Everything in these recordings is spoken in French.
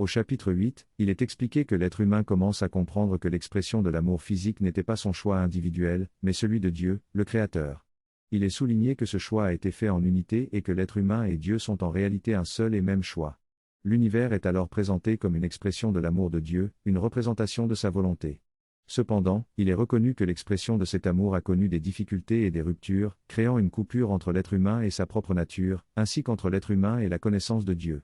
Au chapitre 8, il est expliqué que l'être humain commence à comprendre que l'expression de l'amour physique n'était pas son choix individuel, mais celui de Dieu, le Créateur. Il est souligné que ce choix a été fait en unité et que l'être humain et Dieu sont en réalité un seul et même choix. L'univers est alors présenté comme une expression de l'amour de Dieu, une représentation de sa volonté. Cependant, il est reconnu que l'expression de cet amour a connu des difficultés et des ruptures, créant une coupure entre l'être humain et sa propre nature, ainsi qu'entre l'être humain et la connaissance de Dieu.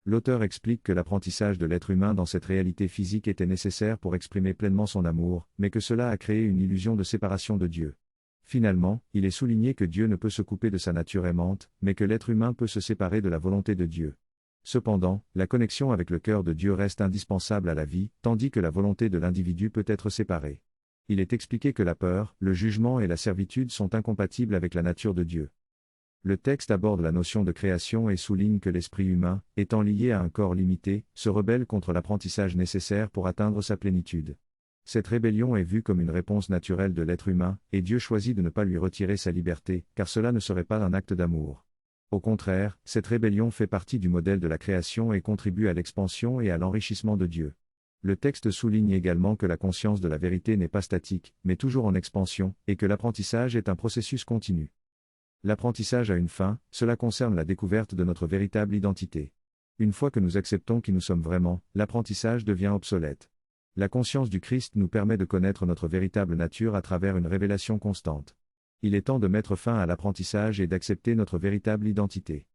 L'auteur explique que l'apprentissage de l'être humain dans cette réalité physique était nécessaire pour exprimer pleinement son amour, mais que cela a créé une illusion de séparation de Dieu. Finalement, il est souligné que Dieu ne peut se couper de sa nature aimante, mais que l'être humain peut se séparer de la volonté de Dieu. Cependant, la connexion avec le cœur de Dieu reste indispensable à la vie, tandis que la volonté de l'individu peut être séparée. Il est expliqué que la peur, le jugement et la servitude sont incompatibles avec la nature de Dieu. Le texte aborde la notion de création et souligne que l'esprit humain, étant lié à un corps limité, se rebelle contre l'apprentissage nécessaire pour atteindre sa plénitude. Cette rébellion est vue comme une réponse naturelle de l'être humain, et Dieu choisit de ne pas lui retirer sa liberté, car cela ne serait pas un acte d'amour. Au contraire, cette rébellion fait partie du modèle de la création et contribue à l'expansion et à l'enrichissement de Dieu. Le texte souligne également que la conscience de la vérité n'est pas statique, mais toujours en expansion, et que l'apprentissage est un processus continu. L'apprentissage a une fin, cela concerne la découverte de notre véritable identité. Une fois que nous acceptons qui nous sommes vraiment, l'apprentissage devient obsolète. La conscience du Christ nous permet de connaître notre véritable nature à travers une révélation constante. Il est temps de mettre fin à l'apprentissage et d'accepter notre véritable identité.